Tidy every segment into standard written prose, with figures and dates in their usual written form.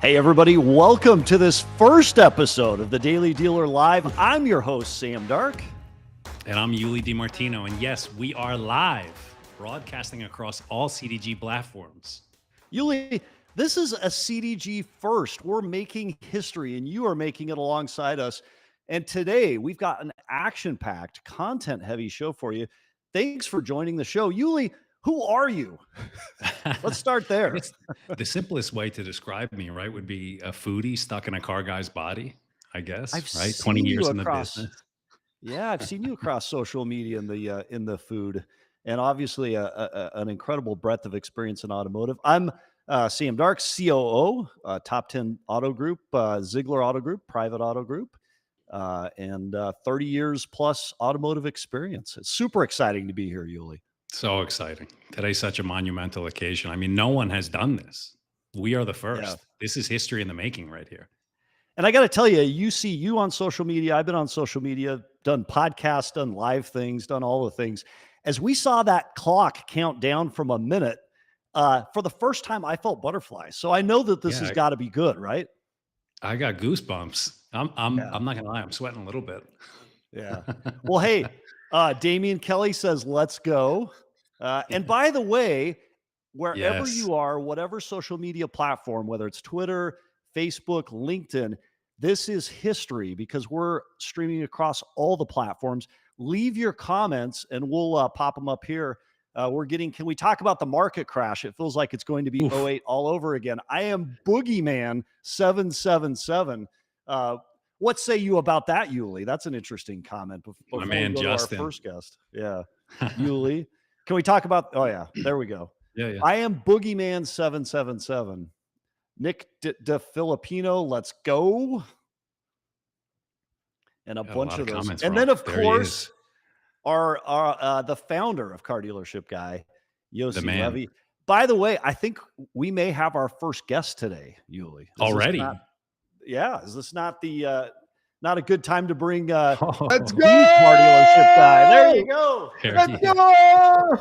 Hey, everybody, welcome to this first episode of the Daily Dealer Live. I'm your host, Sam Dark. And I'm Yuli DiMartino. And yes, we are live, broadcasting across all CDG platforms. Yuli, this is a CDG first. We're making history, and you are making it alongside us. And today, we've got an action-packed, content-heavy show for you. Thanks for joining the show. Yuli, who are you? Let's start there. The simplest way to describe me, right, would be a foodie stuck in a car guy's body, I guess, I've right? seen 20 you years in the across. business. Yeah, I've seen you across social media in the food, and obviously an incredible breadth of experience in automotive. I'm Sam Dark, COO, Top 10 Auto Group, Ziegler Auto Group, private auto group, and 30 years plus automotive experience. It's super exciting to be here, Yuli. So exciting. Today's such a monumental occasion. I mean, no one has done this. We are the first. Yeah. This is history in the making right here. And I got to tell you, you see you on social media. I've been on social media, done podcasts, done live things, done all the things. As we saw that clock count down from a minute, for the first time, I felt butterflies. So I know that this has got to be good, right? I got goosebumps. I'm not gonna lie, I'm sweating a little bit. Yeah. Well, hey, Damian Kelly says, let's go. And by the way, wherever Yes. you are, whatever social media platform, whether it's Twitter, Facebook, LinkedIn, this is history because we're streaming across all the platforms. Leave your comments and we'll pop them up here. Can we talk about the market crash? It feels like it's going to be Oof. 08 all over again. I am Boogeyman 777. What say you about that, Yuli? That's an interesting comment. Before man, we go Justin. to our first guest. Yeah. Yuli. Can we talk about, oh yeah, there we go. Yeah. I am Boogeyman 777. Nick De Filipino, let's go. And a bunch of those. And then, of course, our the founder of Car Dealership Guy, Yossi Levi. By the way, I think we may have our first guest today, Yuli. Already? Is this not the not a good time to bring let's go Car Dealership Guy? There you go. Let's go.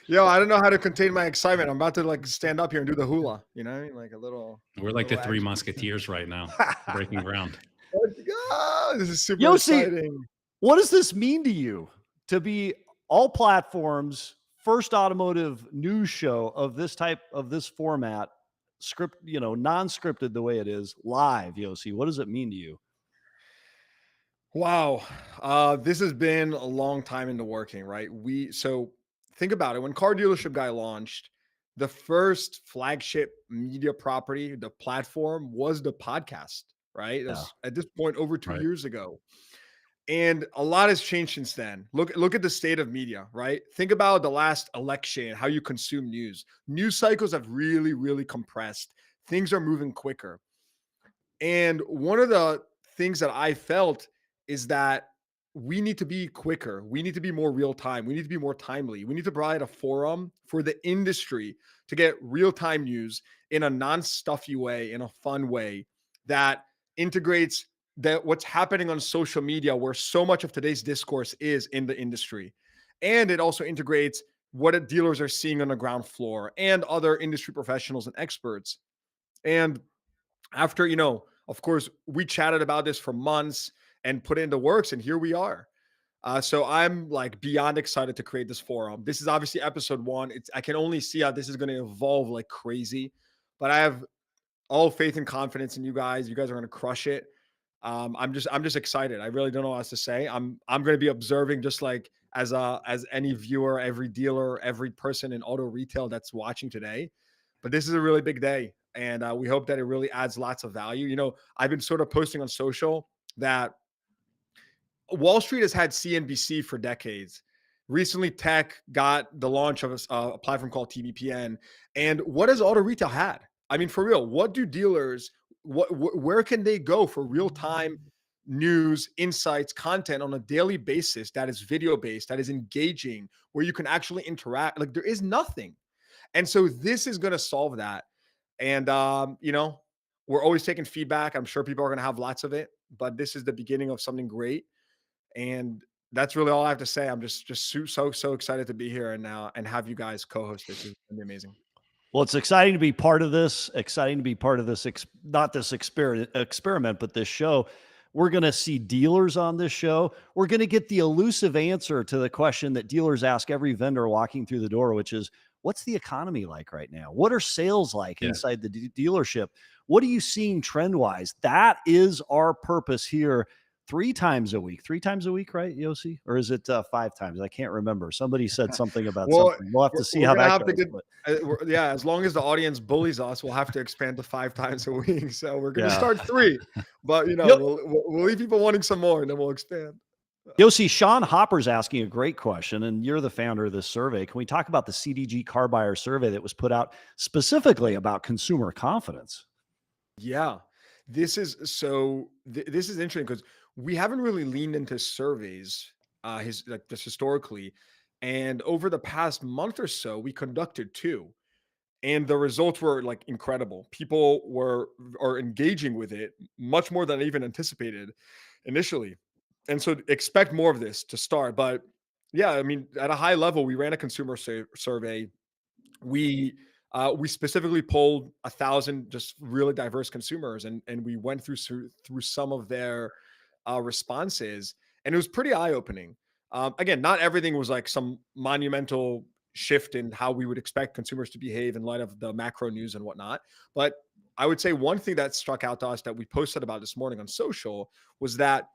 Yo, I don't know how to contain my excitement. I'm about to like stand up here and do the hula. You know, like a little. We're like the Three Musketeers right now, breaking ground. Let's go. This is super Yossi, exciting. What does this mean to you to be all platforms, first automotive news show of this type, of this format, non-scripted the way it is, live, Yossi? What does it mean to you? Wow. This has been a long time in the working, right? So think about it. When Car Dealership Guy launched, the first flagship media property, the platform, was the podcast, right? Yeah. At this point, over 2 years ago. And a lot has changed since then. Look at the state of media, right? Think about the last election, how you consume news. News cycles have really, really compressed. Things are moving quicker. And one of the things that I felt is that we need to be quicker. We need to be more real time. We need to be more timely. We need to provide a forum for the industry to get real time news in a non-stuffy way, in a fun way that integrates what's happening on social media, where so much of today's discourse is in the industry. And it also integrates what dealers are seeing on the ground floor and other industry professionals and experts. And after, of course, we chatted about this for months and put it into works, and here we are. So I'm like beyond excited to create this forum. This is obviously episode 1. I can only see how this is going to evolve like crazy, but I have all faith and confidence in you guys. You guys are going to crush it. I'm just excited. I really don't know what else to say. I'm going to be observing, just like as any viewer, every dealer, every person in auto retail that's watching today. But this is a really big day, and we hope that it really adds lots of value. I've been sort of posting on social that Wall Street has had CNBC for decades. Recently, tech got the launch of a platform called TBPN. And what has auto retail had? I mean, for real, what do dealers, where can they go for real-time news, insights, content on a daily basis that is video-based, that is engaging, where you can actually interact? Like, there is nothing. And so this is going to solve that. And, we're always taking feedback. I'm sure people are going to have lots of it, but this is the beginning of something great. And that's really all I have to say. I'm just so excited to be here and have you guys co-host this. It's going to be amazing. Well, it's exciting to be part of this. Exciting to be part of this, not this experiment, but this show. We're going to see dealers on this show. We're going to get the elusive answer to the question that dealers ask every vendor walking through the door, which is, what's the economy like right now? What are sales like inside the dealership? What are you seeing trend-wise? That is our purpose here. 3 times a week, right, Yossi? Or is it 5 times? I can't remember. Somebody said something about something. We'll have to see how that goes. Yeah, as long as the audience bullies us, we'll have to expand to 5 times a week. So we're going to start 3, but we'll leave people wanting some more, and then we'll expand. Yossi, Sean Hopper's asking a great question, and you're the founder of this survey. Can we talk about the CDG Car Buyer survey that was put out specifically about consumer confidence? Yeah, this is interesting because we haven't really leaned into surveys, just historically, and over the past month or so, we conducted 2, and the results were like incredible. People are engaging with it much more than I even anticipated initially, and so expect more of this to start. But yeah, I mean, at a high level, we ran a consumer survey. We specifically polled 1,000 just really diverse consumers, and we went through some of their responses, and it was pretty eye opening. Again, not everything was like some monumental shift in how we would expect consumers to behave in light of the macro news and whatnot. But I would say one thing that struck out to us that we posted about this morning on social was that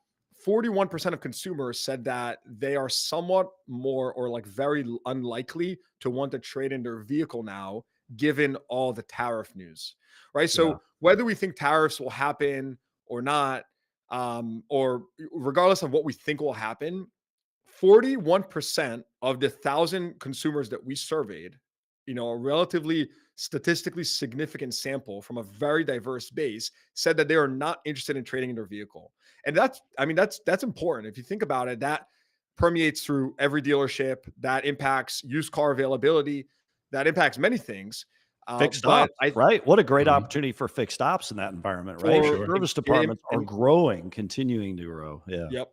41% of consumers said that they are somewhat more or like very unlikely to want to trade in their vehicle now, given all the tariff news, right? So whether we think tariffs will happen or not, or regardless of what we think will happen, 41% of the 1,000 consumers that we surveyed, a relatively statistically significant sample from a very diverse base, said that they are not interested in trading in their vehicle. And that's important. If you think about it, that permeates through every dealership, that impacts used car availability, that impacts many things. Fixed ops, right? What a great opportunity for fixed ops in that environment, right? Service departments are growing, continuing to grow. Yeah. Yep.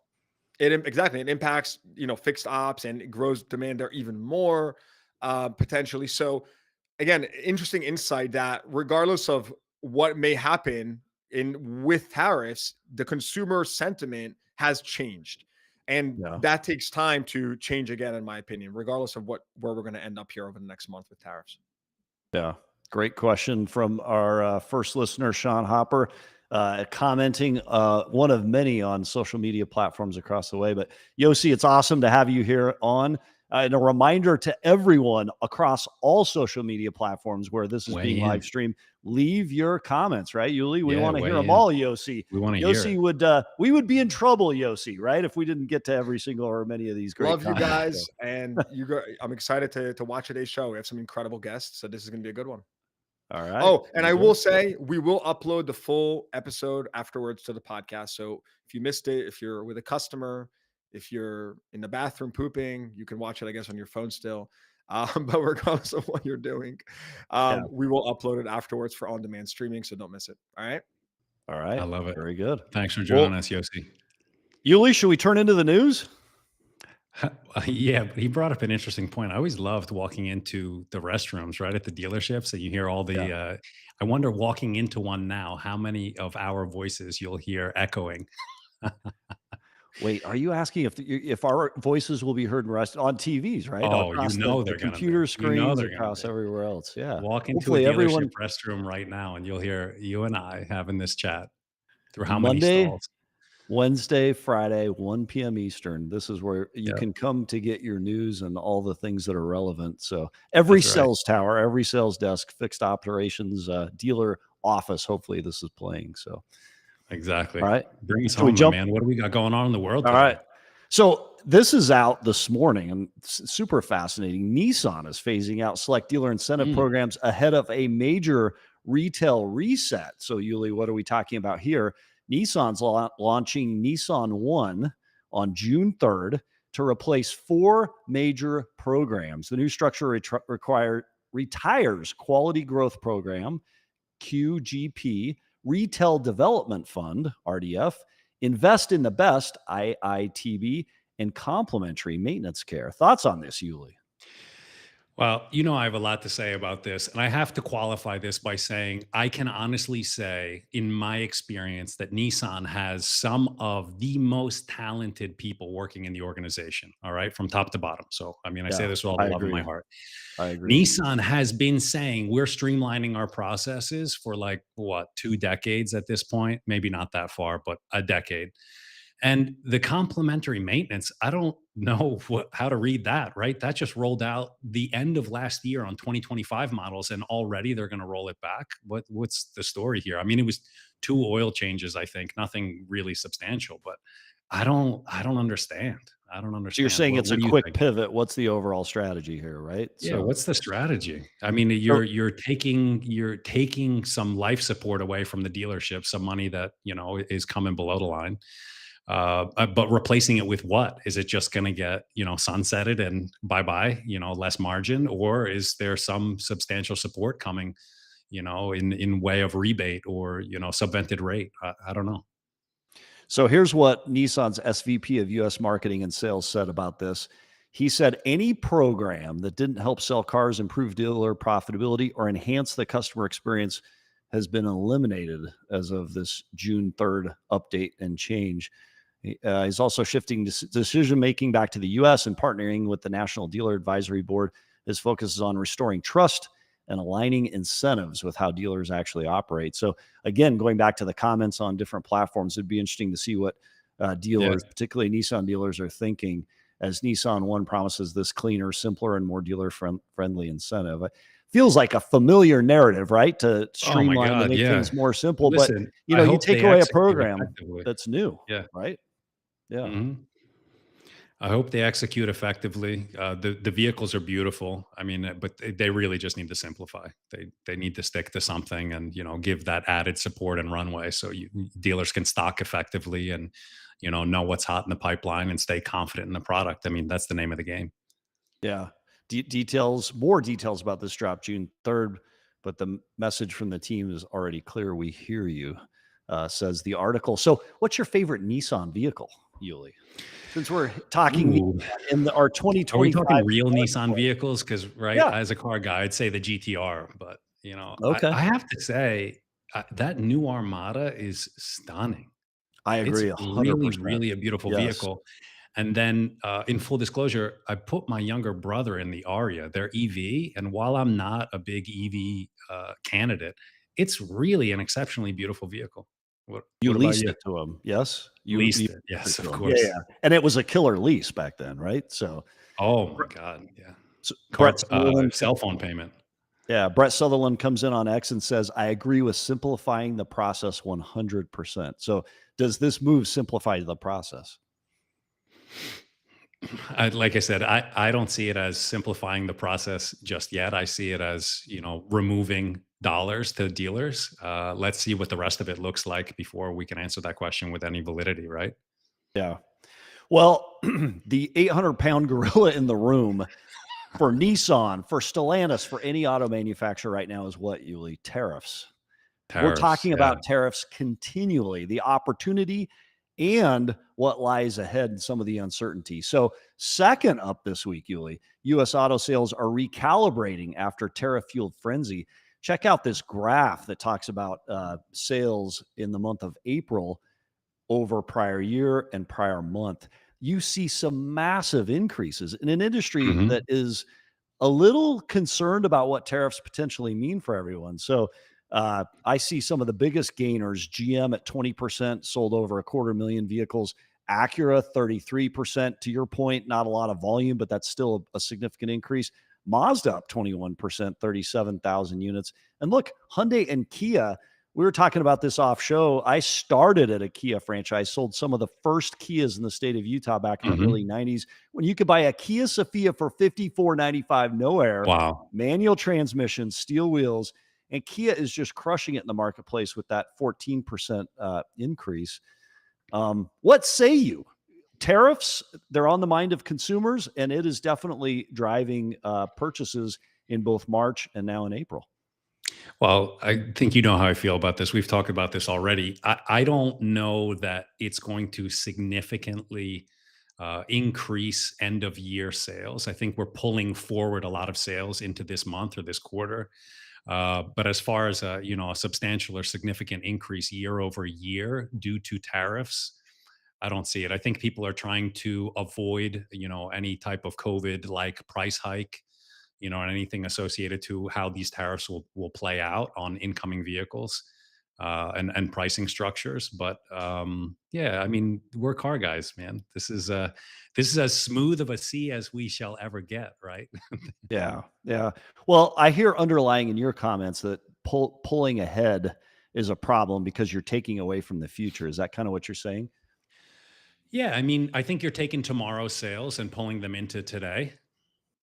Exactly. It impacts, fixed ops, and it grows demand there even more, potentially. So again, interesting insight that regardless of what may happen with tariffs, the consumer sentiment has changed. And that takes time to change again, in my opinion, regardless of where we're going to end up here over the next month with tariffs. Yeah. Great question from our first listener, Sean Hopper, commenting one of many on social media platforms across the way. But Yossi, it's awesome to have you here on. And a reminder to everyone across all social media platforms where this is being live streamed, leave your comments, right, Yuli? We want to hear them all, Yossi. We want to hear Yossi we would be in trouble, Yossi, right, if we didn't get to every single or many of these great Love comments. You guys, and I'm excited to watch today's show. We have some incredible guests, so this is going to be a good one. All right. Oh, and I will say we will upload the full episode afterwards to the podcast. So if you missed it, if you're with a customer, if you're in the bathroom pooping, you can watch it, I guess, on your phone still. But regardless of what you're doing, we will upload it afterwards for on-demand streaming. So don't miss it. All right. All right. I love it. Very good. Thanks for joining us, Yossi. Yuli, should we turn into the news? Yeah, he brought up an interesting point. I always loved walking into the restrooms, right, at the dealerships, and you hear all the, I wonder, walking into one now, how many of our voices you'll hear echoing. Wait, are you asking if our voices will be heard on TVs, right? Oh, across they're the gonna computer be. screens They're across everywhere else. Yeah. Walk into a dealership restroom right now, and you'll hear you and I having this chat through how many stalls. Wednesday, Friday, 1 p.m. Eastern. This is where you can come to get your news and all the things that are relevant. So every sales tower, every sales desk, fixed operations, dealer office, hopefully this is playing. So exactly. All right. Bring us home, man. What do we got going on in the world today? All right. So this is out this morning and super fascinating. Nissan is phasing out select dealer incentive programs ahead of a major retail reset. So Yuli, what are we talking about here? Nissan's launching Nissan One on June 3rd to replace 4 major programs. The new structure retires Quality Growth Program, QGP, Retail Development Fund, RDF, Invest in the Best, IITB, and Complementary Maintenance Care. Thoughts on this, Yuli? Well, I have a lot to say about this. And I have to qualify this by saying I can honestly say, in my experience, that Nissan has some of the most talented people working in the organization, all right, from top to bottom. So, I mean, I say Yeah, this with all the I love in my agree. heart. I agree. Nissan has been saying we're streamlining our processes for like what, 2 decades at this point? Maybe not that far, but a decade. And the complementary maintenance, I don't know how to read that, right? That just rolled out the end of last year on 2025 models, and already they're going to roll it back. What's the story here? I mean, it was 2 oil changes, I think, nothing really substantial, but I don't understand. I don't So you're understand. saying What it's a what do you quick think? pivot. What's the overall strategy here, right? Yeah, So, what's the strategy? I mean, you're so you're taking you're taking some life support away from the dealership, some money that is coming below the line, but replacing it with what? Is it just going to get sunsetted and bye bye? Less margin, or is there some substantial support coming? In way of rebate or subvented rate? I don't know. So here's what Nissan's SVP of US marketing and sales said about this. He said any program that didn't help sell cars, improve dealer profitability, or enhance the customer experience has been eliminated as of this June 3rd update and change. He's also shifting decision making back to the US and partnering with the National Dealer Advisory Board. His focus is on restoring trust and aligning incentives with how dealers actually operate. So, again, going back to the comments on different platforms, it'd be interesting to see what Yeah. dealers, particularly Nissan dealers, are thinking as Nissan One promises this cleaner, simpler, and more dealer friendly incentive. It feels like a familiar narrative, right? To Oh my streamline, to God. make Yeah. things more simple. But, Listen, I you hope take they away a execute program effectively. that's new, Yeah. right? Yeah. Mhm. I hope they execute effectively. The vehicles are beautiful. I mean, but they really just need to simplify. They need to stick to something and give that added support and runway so dealers can stock effectively and know what's hot in the pipeline and stay confident in the product. I mean, that's the name of the game. Yeah. More details about this drop June 3rd, but the message from the team is already clear. We hear you, says the article. So, what's your favorite Nissan vehicle, Yuli? Since we're talking Ooh, in our are we 2025 talking real Nissan marketplace. vehicles? Because right, Yeah. as a car guy, I'd say the GTR, but I, Okay. I have to say that new Armada is stunning. I It's agree really, 100%. really a beautiful Yes. vehicle. And then, in full disclosure, I put my younger brother in the Aria, their EV. And while I'm not a big EV candidate, it's really an exceptionally beautiful vehicle. What You What about leased you? it to him. Yes. You Leased it, leased it yes, of to him. Yeah, course. yeah. And it was a killer lease back then, right? So, Oh my God, yeah. Brett Sutherland. Cell phone payment. Yeah, Brett Sutherland comes in on X and says, I agree with simplifying the process 100%. So, does this move simplify the process? Like I said, I don't see it as simplifying the process just yet. I see it as removing dollars to dealers. Let's see what the rest of it looks like before we can answer that question with any validity, right? Yeah. Well, the 800-pound gorilla in the room for Nissan, for Stellantis, for any auto manufacturer right now is what, Yuli? Tariffs. We're Tariffs, talking yeah. about tariffs continually, the opportunity and what lies ahead and some of the uncertainty. So, second up this week, Yuli, U.S. auto sales are recalibrating after tariff fueled frenzy. Check out this graph that talks about sales in the month of April over prior year and prior month. You see some massive increases in an industry that Mhm. is a little concerned about what tariffs potentially mean for everyone. So I see some of the biggest gainers: GM at 20%, sold over 250,000 vehicles. Acura 33%. To your point, not a lot of volume, but that's still a significant increase. Mazda up 21%, 37,000 units. And look, Hyundai and Kia. We were talking about this off show. I started at a Kia franchise, sold some of the first Kias in the state of Utah back in the early Mhm. 90s when you could buy a Kia Sophia for $54.95, no air, Wow. manual transmission, steel wheels, and Kia is just crushing it in the marketplace with that 14% increase. What say you? Tariffs, they're on the mind of consumers, and it is definitely driving purchases in both March and now in April. Well, I think you know how I feel about this. We've talked about this already. I don't know that it's going to significantly increase end of year sales. I think we're pulling forward a lot of sales into this month or this quarter. But as far as a substantial or significant increase year over year due to tariffs, I don't see it. I think people are trying to avoid, any type of COVID like price hike, and anything associated to how these tariffs will play out on incoming vehicles and pricing structures. But yeah, I mean, we're car guys, man. This is as smooth of a sea as we shall ever get, right? Yeah, yeah. Well, I hear underlying in your comments that pulling ahead is a problem because you're taking away from the future. Is that kind of what you're saying? Yeah, I mean, I think you're taking tomorrow's sales and pulling them into today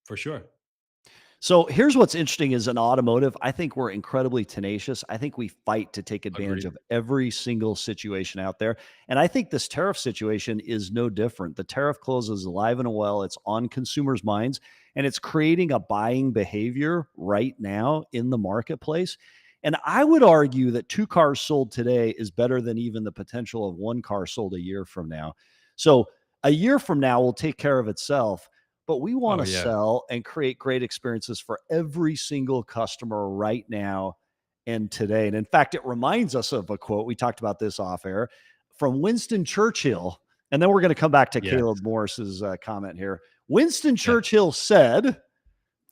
for sure. So here's what's interesting is in automotive, I think we're incredibly tenacious. I think we fight to take advantage Agreed. of every single situation out there. And I think this tariff situation is no different. The tariff clause is alive and well. It's on consumers' minds and it's creating a buying behavior right now in the marketplace. And I would argue that two cars sold today is better than even the potential of one car sold a year from now. So a year from now will take care of itself, but we want Oh to yeah. sell and create great experiences for every single customer right now and today. And in fact, it reminds us of a quote. We talked about this off air from Winston Churchill. And then we're going to come back to Yes. Caleb Morris's comment here. Winston Yeah. Churchill said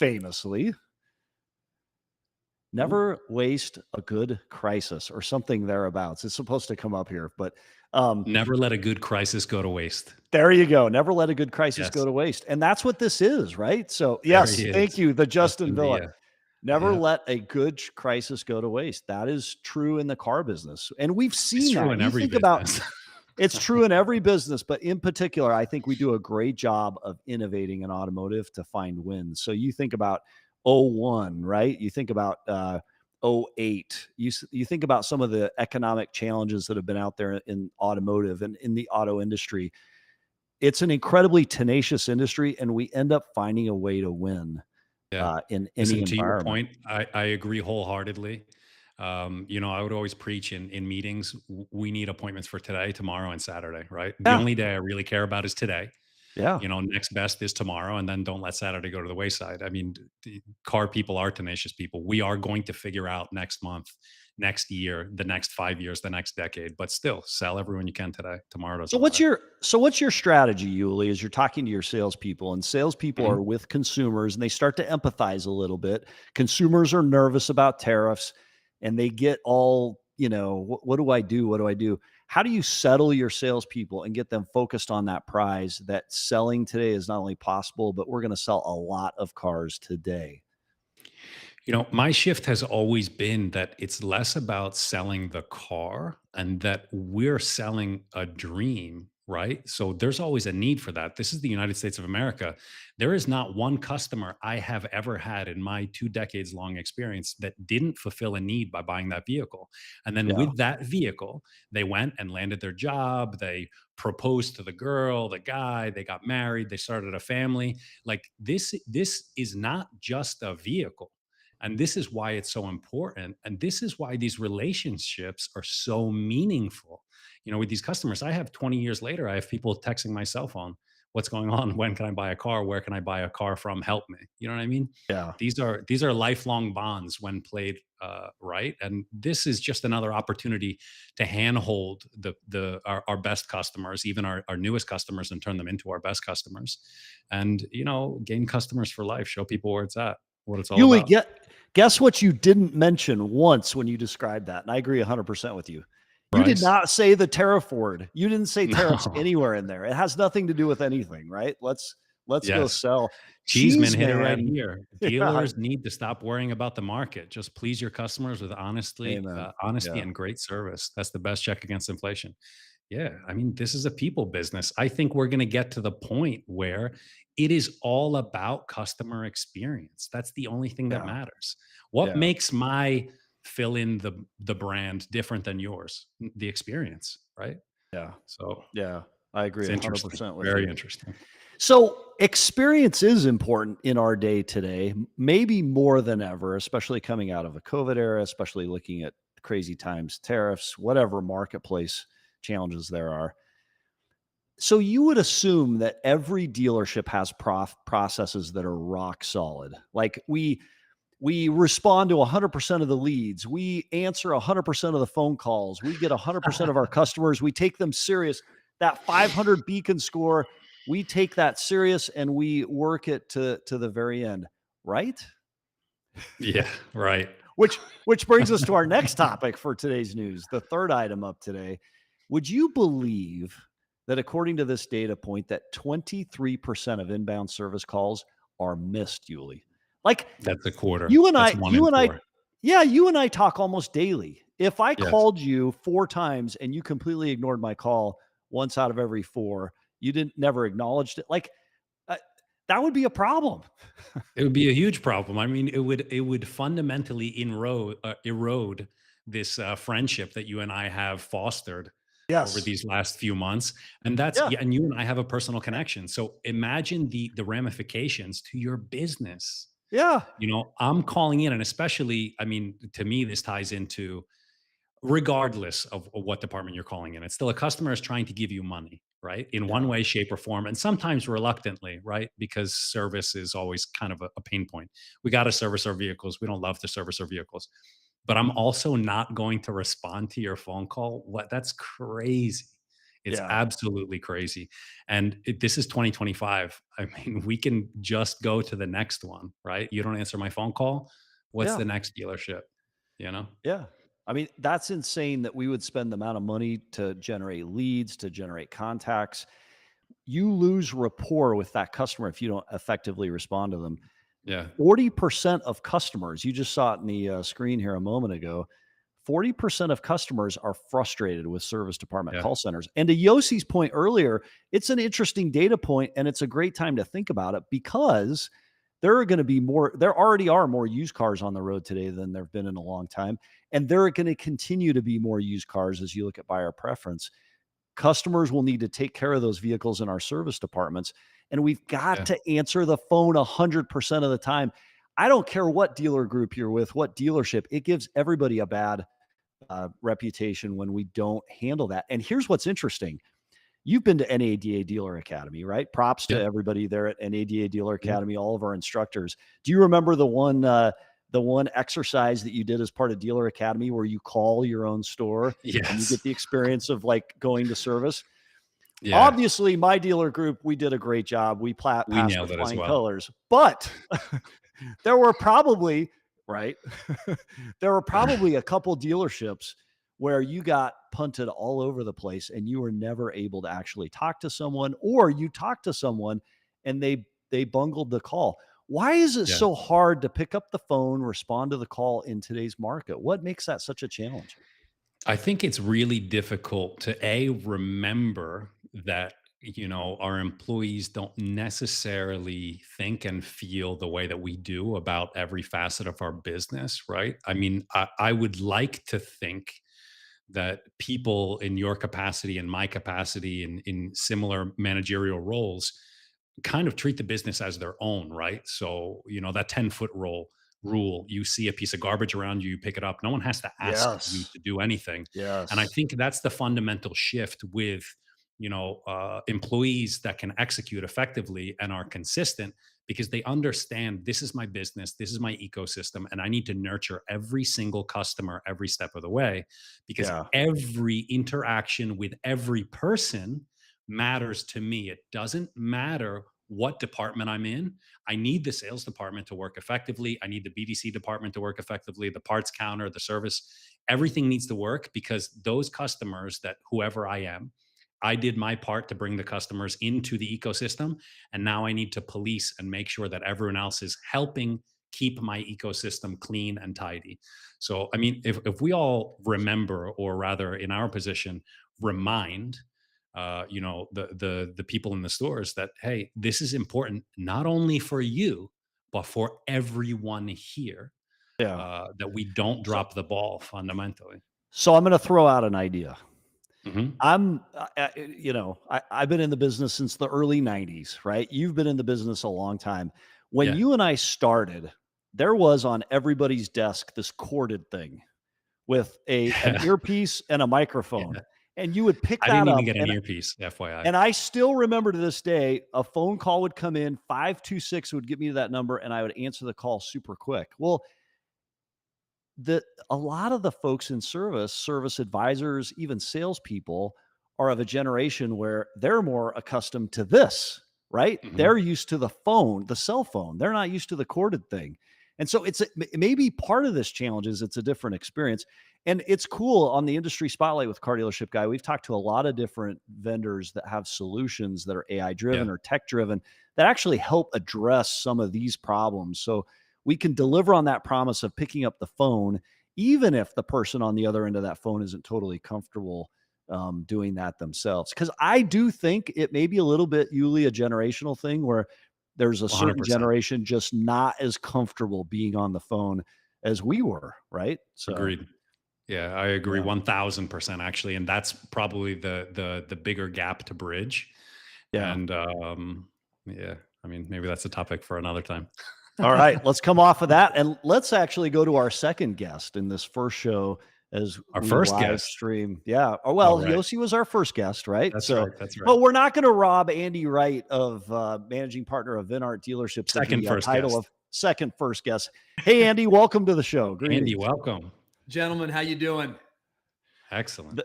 famously, Ooh. never waste a good crisis or something thereabouts. It's supposed to come up here, but Never let a good crisis go to waste. there you go. Never let a good crisis go Yes. to waste. And that's what this is, right? So, There yes, he thank is. you. The Justin Justin Villa. Villa. Never Yeah. let a good crisis go to waste. That is true in the car business. And we've It's seen true that. in You every think about business. it's true in every business, but in particular, I think we do a great job of innovating in automotive to find wins. So you think about '01, right? You think about '08. You think about some of the economic challenges that have been out there in automotive and in the auto industry. It's an incredibly tenacious industry, and we end up finding a way to win Yeah. in any Listen, to your environment. point, I agree wholeheartedly. I would always preach in meetings, we need appointments for today, tomorrow, and Saturday, right? The Yeah, only day I really care about is today. yeah. Next best is tomorrow, and then don't let Saturday go to the wayside. I mean, the car people are tenacious people. We are going to figure out next month, next year, the next 5 years, the next decade, but still sell everyone you can today. Tomorrow So doesn't what's matter. your so what's your strategy, Yuli, as you're talking to your salespeople, and salespeople Mhm. are with consumers and they start to empathize a little bit. Consumers are nervous about tariffs and they get all, what do I do? What do I do? How do you settle your salespeople and get them focused on that prize that selling today is not only possible, but we're going to sell a lot of cars today? My shift has always been that it's less about selling the car and that we're selling a dream, right? So there's always a need for that. This is the United States of America. There is not one customer I have ever had in my 2 decades long experience that didn't fulfill a need by buying that vehicle. And then Yeah. with that vehicle, they went and landed their job. They proposed to the girl, the guy, they got married, they started a family. Like this is not just a vehicle, and this is why it's so important. And this is why these relationships are so meaningful. With these customers, I have 20 years later, I have people texting my cell phone, what's going on? When can I buy a car? Where can I buy a car from? Help me. You know what I mean? Yeah. These are lifelong bonds when played right. And this is just another opportunity to handhold our best customers, even our newest customers, and turn them into our best customers. And gain customers for life, show people where it's at, what it's all Yuli, about. guess what you didn't mention once when you described that? And I agree 100% with you. You did Price? not say the tariff word. You didn't say tariffs No. anywhere in there. It has nothing to do with anything, right? Let's go Yes. sell. Cheeseman Cheese hit it right man. here. Yeah. Dealers need to stop worrying about the market. Just please your customers with Amen. honesty Yeah. and great service. That's the best check against inflation. Yeah, I mean, this is a people business. I think we're going to get to the point where it is all about customer experience. That's the only thing that Yeah. matters. What Yeah. makes my fill in the brand different than yours? The experience, right? Yeah. So Yeah. I agree it's interesting. 100% with Very you. interesting. So experience is important in our day today, maybe more than ever, especially coming out of a COVID era, especially looking at crazy times, tariffs, whatever marketplace challenges there are. So you would assume that every dealership has processes that are rock solid. Like we respond to 100% of the leads. We answer 100% of the phone calls. We get 100% of our customers. We take them serious. That 500 beacon score, we take that serious and we work it to the very end, right? Yeah, right. Which brings us to our next topic for today's news, the third item up today. Would you believe that according to this data point that 23% of inbound service calls are missed, Yuli? Like That's a quarter. you and That's I, one you in and I, four. yeah, you and I talk almost daily. If I Yes. called you 4 times and you completely ignored my call once out of every 4, you didn't never acknowledged it. Like uh, that would be a problem. It would be a huge problem. I mean, it would fundamentally erode this friendship that you and I have fostered over Yes. these last few months. And that's Yeah. yeah, and you and I have a personal connection. So imagine the ramifications to your business. Yeah. I'm calling in, and especially, I mean, to me, this ties into regardless of what department you're calling in. It's still a customer is trying to give you money, right? In one Yeah. way, shape, or form, and sometimes reluctantly, right? Because service is always kind of a pain point. We got to service our vehicles. We don't love to service our vehicles. But I'm also not going to respond to your phone call. What? That's crazy. It's Yeah. absolutely crazy. And this is 2025. I mean, we can just go to the next one, right? You don't answer my phone call. What's Yeah. the next dealership? You know? Yeah. I mean, that's insane that we would spend the amount of money to generate leads, to generate contacts. You lose rapport with that customer if you don't effectively respond to them. Yeah. 40% of customers, you just saw it in the screen here a moment ago, 40% of customers are frustrated with service department Yeah. call centers. And to Yossi's point earlier, it's an interesting data point and it's a great time to think about it because there are going to be more, there already are more used cars on the road today than there have been in a long time. And there are going to continue to be more used cars as you look at buyer preference. Customers will need to take care of those vehicles in our service departments. And we've got Yeah. to answer the phone 100% of the time. I don't care what dealer group you're with, what dealership, it gives everybody a bad reputation when we don't handle that. And here's what's interesting. You've been to NADA Dealer Academy, right? Props to Yeah. everybody there at NADA Dealer Yeah. Academy, all of our instructors. Do you remember the one exercise that you did as part of Dealer Academy where you call your own store and you Yes. get the experience of like going to service? Yeah. Obviously, my dealer group, we did a great job. We We passed nailed with it as flying well. colors, but there were probably, right? There were probably a couple dealerships where you got punted all over the place and you were never able to actually talk to someone, or you talked to someone and they bungled the call. Why is it Yeah. so hard to pick up the phone, respond to the call in today's market? What makes that such a challenge? I think it's really difficult to remember that, our employees don't necessarily think and feel the way that we do about every facet of our business, right? I mean, I would like to think that people in your capacity and my capacity in similar managerial roles kind of treat the business as their own, right? So, that 10-foot rule, you see a piece of garbage around you, you pick it up. No one has to ask you Yes. to do anything. And I Yes. think that's the fundamental shift with, employees that can execute effectively and are consistent because they understand this is my business, this is my ecosystem, and I need to nurture every single customer every step of the way because Yeah. every interaction with every person matters to me. It doesn't matter what department I'm in. I need the sales department to work effectively. I need the BDC department to work effectively, the parts counter, the service. Everything needs to work because those customers that whoever I am, I did my part to bring the customers into the ecosystem. And now I need to police and make sure that everyone else is helping keep my ecosystem clean and tidy. So, I mean, if we all remember, or rather in our position, remind the people in the stores that, hey, this is important not only for you but for everyone here, Yeah. that we don't So, drop the ball fundamentally. so I'm going to throw out an idea. Hmm. I've been in the business since the early 90s, right? You've been in the business a long time. When Yeah. you and I started, there was on everybody's desk this corded thing with an earpiece and a microphone. Yeah. And you would pick I that didn't even up. get an earpiece, FYI. And I still remember to this day, a phone call would come in, 526 would get me to that number, and I would answer the call super quick. Well, a lot of the folks in service advisors, even salespeople, are of a generation where they're more accustomed to this, right? Mhm. They're used to the phone, the cell phone. They're not used to the corded thing. And so maybe part of this challenge is it's a different experience. And it's cool on the industry spotlight with Car Dealership Guy. We've talked to a lot of different vendors that have solutions that are AI driven Yeah. or tech driven that actually help address some of these problems. So we can deliver on that promise of picking up the phone, even if the person on the other end of that phone isn't totally comfortable doing that themselves. Because I do think it may be a little bit, Yuli, a generational thing where there's a certain 100%. generation just not as comfortable being on the phone as we were, right? So, Agreed. Yeah, I agree yeah, 1000% actually, and that's probably the bigger gap to bridge. yeah. And yeah, I mean, maybe that's a topic for another time. All right, let's come off of that and let's actually go to our second guest in this first show as Our we first live guest. stream. Yeah. Oh, All well, right. Yossi was our first guest, right? That's So, right. That's right. but we're not going to rob Andy Wright of managing partner of VINart dealerships of Second the first title of guest. second first guest. Hey, Andy, welcome to the show. Andy, Greetings. welcome. Gentlemen, how you doing? Excellent.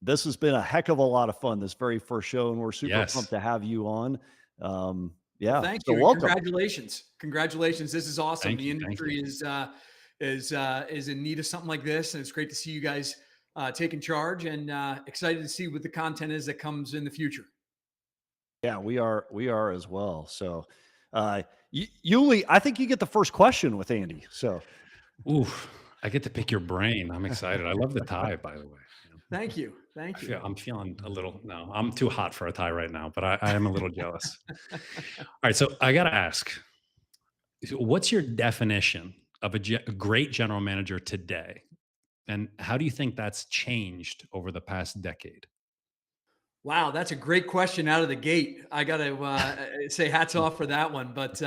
This has been a heck of a lot of fun, this very first show, and we're super pumped Yes. to have you on. Well, Yeah. thank So you and welcome. congratulations. Congratulations. This is awesome. Thank The you. Thank industry you. is in need of something like this, and it's great to see you guys taking charge and excited to see what the content is that comes in the future. Yeah, we are as well. So, Yuli, I think you get the first question with Andy. So, Ooh, I get to pick your brain. I'm excited. I love the tie, by the way. Thank you. Thank you. I'm feeling a little, no, I'm too hot for a tie right now, but I am a little jealous. All right. So I got to ask, what's your definition of a great general manager today? And how do you think that's changed over the past decade? Wow, that's a great question out of the gate. I got to say hats off for that one. But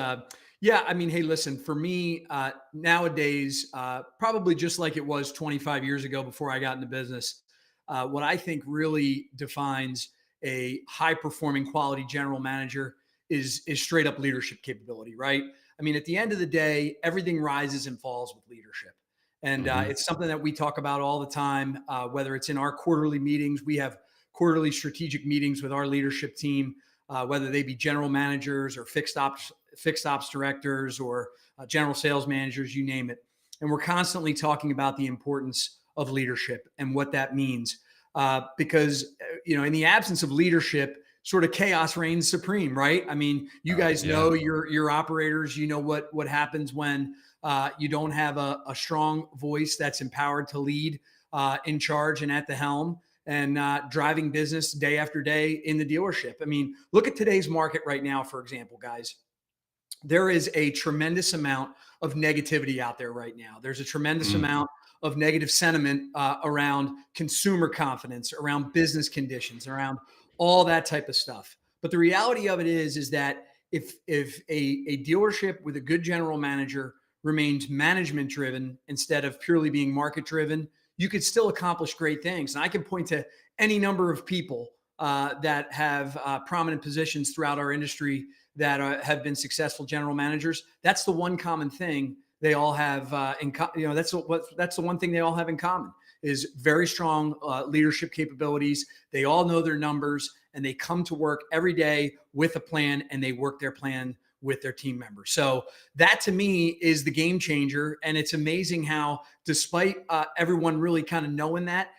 yeah, I mean, hey, listen, for me, nowadays, probably just like it was 25 years ago before I got into business, what I think really defines a high performing quality general manager is straight up leadership capability, right? I mean, at the end of the day, everything rises and falls with leadership. And Hmm. it's something that we talk about all the time, whether it's in our quarterly meetings. We have quarterly strategic meetings with our leadership team, whether they be general managers or fixed ops directors or general sales managers, you name it. And we're constantly talking about the importance of leadership and what that means. Because in the absence of leadership, sort of chaos reigns supreme, right? I mean, you guys Yeah. know your operators. You know what happens when you don't have a strong voice that's empowered to lead in charge and at the helm and driving business day after day in the dealership. I mean, look at today's market right now, for example, guys. There is a tremendous amount of negativity out there right now. There's a tremendous Mm. amount of negative sentiment around consumer confidence, around business conditions, around all that type of stuff. But the reality of it is that if a dealership with a good general manager remains management driven instead of purely being market driven, you could still accomplish great things. And I can point to any number of people that have prominent positions throughout our industry that have been successful general managers. That's the one common thing they all have that's the one thing they all have in common is very strong leadership capabilities. They all know their numbers and they come to work every day with a plan and they work their plan with their team members. So that to me is the game changer. And it's amazing how despite everyone really kind of knowing that,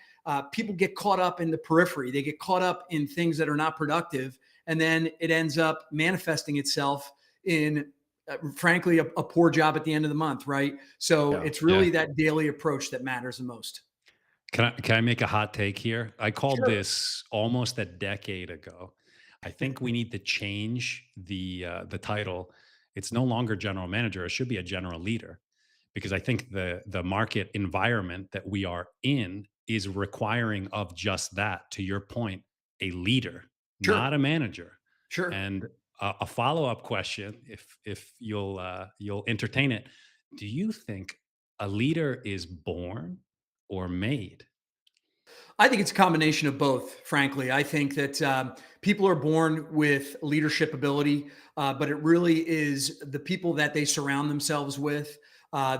people get caught up in the periphery. They get caught up in things that are not productive. And then it ends up manifesting itself in, frankly, a poor job at the end of the month, right? So yeah. it's really Yeah. that daily approach that matters the most. Can I make a hot take here? I called Sure. this almost a decade ago. I think we need to change the title. It's no longer general manager. It should be a general leader, because I think the market environment that we are in is requiring of just that. To your point, a leader, Sure. not a manager. Sure. And a follow up question, if you'll entertain it, do you think a leader is born or made? I think it's a combination of both, frankly. I think that people are born with leadership ability, but it really is the people that they surround themselves with,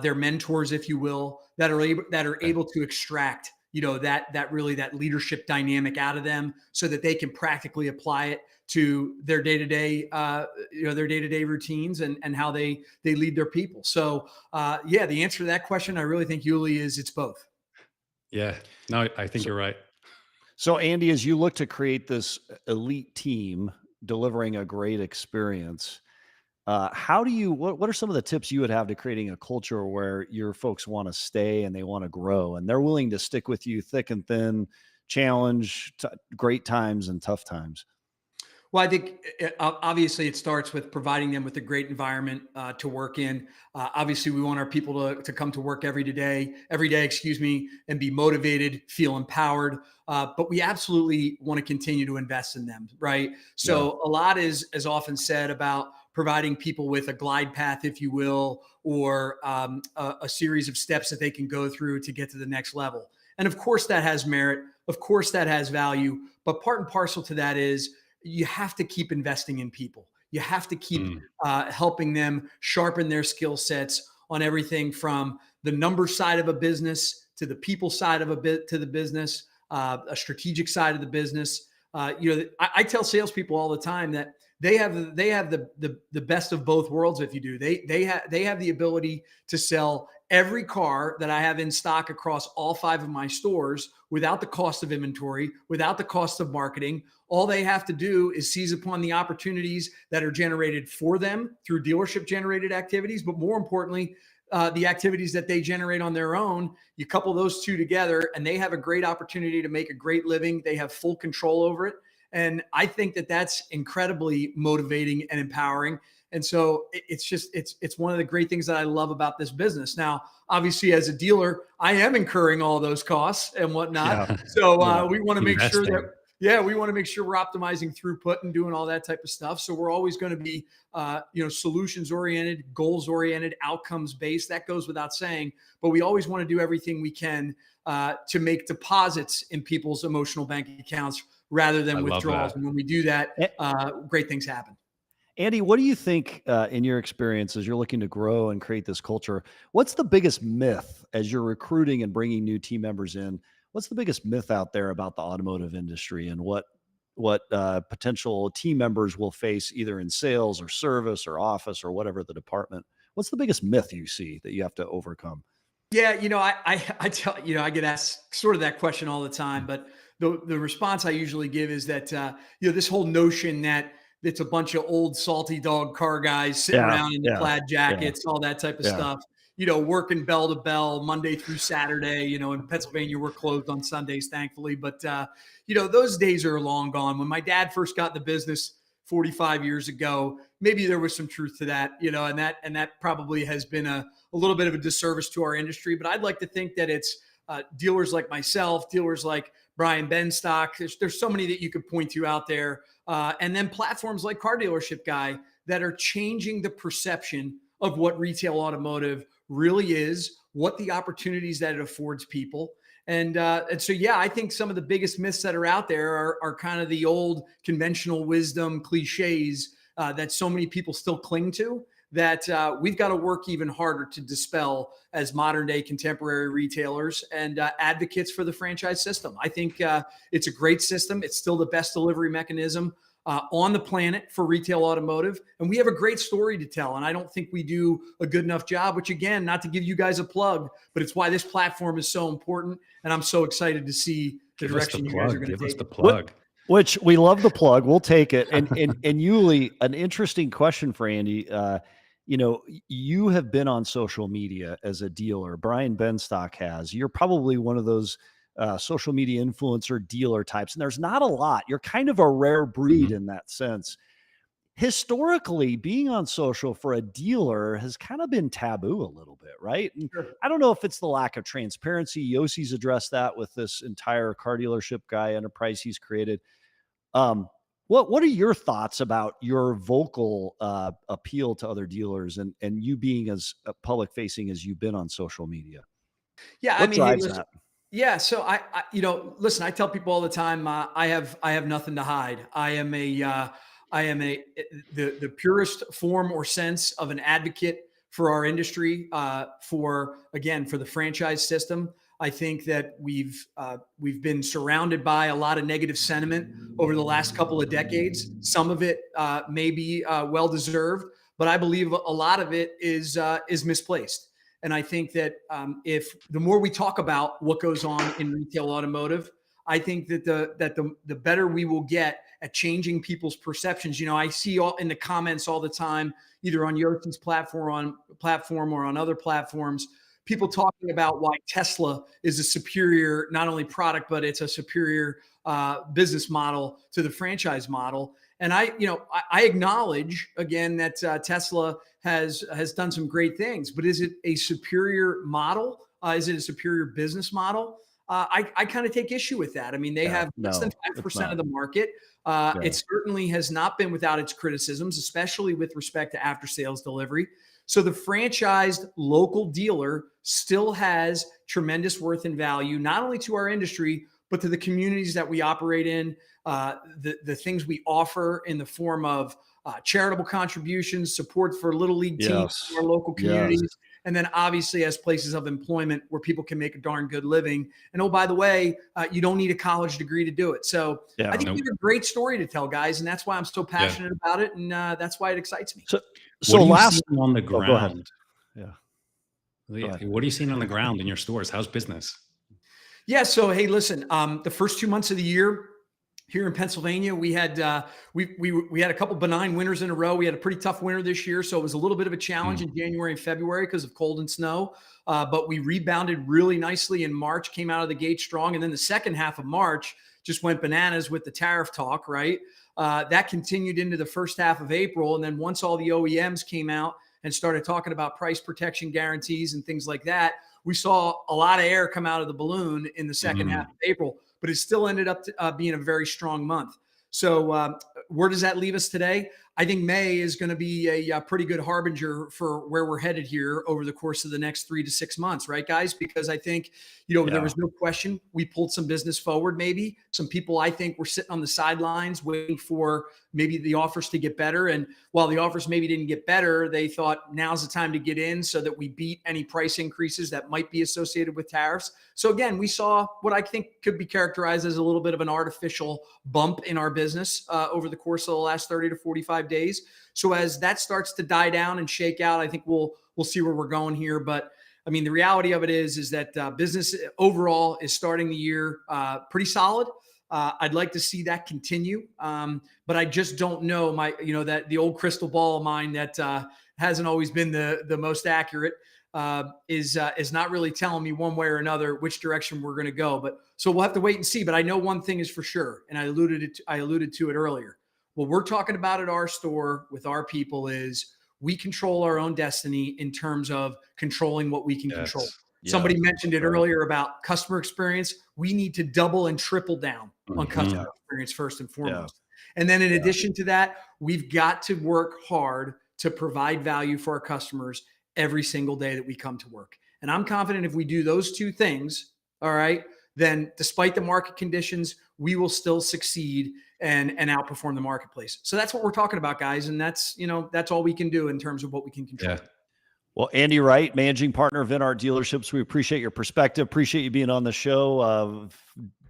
their mentors, if you will, that are Okay. able to extract, that leadership dynamic out of them, so that they can practically apply it to their day to day, their day to day routines and how they lead their people. So, yeah, the answer to that question, I really think, Yuli, is it's both. Yeah. No, I think So, you're right. so Andy, as you look to create this elite team delivering a great experience, how do you, what are some of the tips you would have to creating a culture where your folks want to stay and they want to grow and they're willing to stick with you thick and thin, challenge, great times and tough times? Well, I think obviously it starts with providing them with a great environment to work in. Obviously, we want our people to come to work every day, excuse me, and be motivated, feel empowered. But we absolutely want to continue to invest in them, right? Yeah. So a lot is often said about providing people with a glide path, if you will, or a series of steps that they can go through to get to the next level. And of course, that has merit. Of course, that has value. But part and parcel to that is you have to keep investing in people. You have to keep Mm, helping them sharpen their skill sets on everything from the number side of a business to the people side of to the business, a strategic side of the business. I tell salespeople all the time that they have the best of both worlds. If you do, they have the ability to sell every car that I have in stock across all 5 of my stores without the cost of inventory, without the cost of marketing. All they have to do is seize upon the opportunities that are generated for them through dealership generated activities, but more importantly, the activities that they generate on their own. You couple those two together and they have a great opportunity to make a great living. They have full control over it. And I think that that's incredibly motivating and empowering. And so it's one of the great things that I love about this business. Now, obviously, as a dealer, I am incurring all those costs and whatnot. Yeah. So Yeah. we want to make sure investing. that, yeah, we want to make sure we're optimizing throughput and doing all that type of stuff. So we're always going to be, solutions oriented, goals oriented, outcomes based. That goes without saying. But we always want to do everything we can to make deposits in people's emotional bank accounts rather I than love withdrawals. that. And when we do that, A- great things happen. Andy, what do you think, in your experience as you're looking to grow and create this culture? What's the biggest myth as you're recruiting and bringing new team members in? What's the biggest myth out there about the automotive industry and what potential team members will face either in sales or service or office or whatever the department? What's the biggest myth you see that you have to overcome? Yeah, I tell I get asked sort of that question all the time, but the response I usually give is that this whole notion that it's a bunch of old salty dog car guys sitting Yeah, around in the yeah, plaid yeah, jackets, all that type of yeah. stuff, working bell to bell Monday through Saturday. In Pennsylvania we're closed on Sundays, thankfully, but those days are long gone. When my dad first got in the business 45 years ago, maybe there was some truth to that, and that probably has been a little bit of a disservice to our industry. But I'd like to think that it's dealers like myself, dealers like Brian Benstock. There's so many that you could point to out there. And then platforms like Car Dealership Guy that are changing the perception of what retail automotive really is, what the opportunities that it affords people. And so, yeah, I think some of the biggest myths that are out there are kind of the old conventional wisdom cliches that so many people still cling to, that we've got to work even harder to dispel as modern day contemporary retailers and advocates for the franchise system. I think it's a great system. It's still the best delivery mechanism on the planet for retail automotive. And we have a great story to tell. And I don't think we do a good enough job, which, again, not to give you guys a plug, but it's why this platform is so important. And I'm so excited to see the Give us the direction you guys are plug. going to Give us take the it. plug. Which we love the plug. We'll take it. And Yuli, an interesting question for Andy. You have been on social media as a dealer. Brian Benstock has. You're probably one of those social media influencer dealer types, and there's not a lot. You're kind of a rare breed Mhm. in that sense. Historically, being on social for a dealer has kind of been taboo a little bit, right? And Sure. I don't know if it's the lack of transparency. Yossi's addressed that with this entire Car Dealership Guy enterprise he's created. What are your thoughts about your vocal appeal to other dealers and you being as public facing as you've been on social media? Yeah, I What mean, hey, drives listen, that? Yeah, so listen, I tell people all the time, I have nothing to hide. I am the purest form or sense of an advocate for our industry, for the franchise system. I think that we've been surrounded by a lot of negative sentiment over the last couple of decades. Some of it may be well deserved, but I believe a lot of it is misplaced. And I think that if the more we talk about what goes on in retail automotive, I think that the better we will get at changing people's perceptions. I see all in the comments all the time, either on Yossi's platform or on other platforms, people talking about why Tesla is a superior not only product, but it's a superior business model to the franchise model. And I acknowledge again that Tesla has done some great things, but is it a superior model? Is it a superior business model? I kind of take issue with that. I mean, they have less than 5% of the market. It certainly has not been without its criticisms, especially with respect to after sales delivery. So the franchised local dealer still has tremendous worth and value, not only to our industry, but to the communities that we operate in, the things we offer in the form of charitable contributions, support for little league teams in our local communities, and then obviously as places of employment where people can make a darn good living. And oh, by the way, you don't need a college degree to do it. So I think we have a great story to tell, guys, and that's why I'm so passionate about it, and that's why it excites me. So last on the ground, go ahead. What are you seeing on the ground in your stores? How's business? Yeah. So, hey, listen, the first 2 months of the year here in Pennsylvania, we had we had a couple benign winters in a row. We had a pretty tough winter this year, so it was a little bit of a challenge in January and February because of cold and snow. But we rebounded really nicely in March, came out of the gate strong, and then the second half of March just went bananas with the tariff talk, right? That continued into the first half of April, and then once all the OEMs came out and started talking about price protection guarantees and things like that, we saw a lot of air come out of the balloon in the second half of April, but it still ended up being a very strong month. So where does that leave us today? I think May is going to be a pretty good harbinger for where we're headed here over the course of the next 3 to 6 months, right, guys? Because I think, there was no question we pulled some business forward. Maybe some people I think were sitting on the sidelines waiting for maybe the offers to get better. And while the offers maybe didn't get better, they thought now's the time to get in so that we beat any price increases that might be associated with tariffs. So again, we saw what I think could be characterized as a little bit of an artificial bump in our business over the course of the last 30 to 45 days. So as that starts to die down and shake out, I think we'll see where we're going here. But I mean, the reality of it is that business overall is starting the year pretty solid. I'd like to see that continue, but I just don't know that the old crystal ball of mine that hasn't always been the most accurate is not really telling me one way or another which direction we're going to go. But so we'll have to wait and see. But I know one thing is for sure, and I alluded to it earlier. What we're talking about at our store with our people is we control our own destiny in terms of controlling what we can control. Somebody mentioned it earlier about customer experience. We need to double and triple down on customer experience first and foremost. And then in addition to that, we've got to work hard to provide value for our customers every single day that we come to work. And I'm confident if we do those two things, all right, then despite the market conditions, we will still succeed and outperform the marketplace. So that's what we're talking about, guys. And that's all we can do in terms of what we can control. Yeah. Well, Andy Wright, managing partner of VINart Dealerships, we appreciate your perspective. Appreciate you being on the show.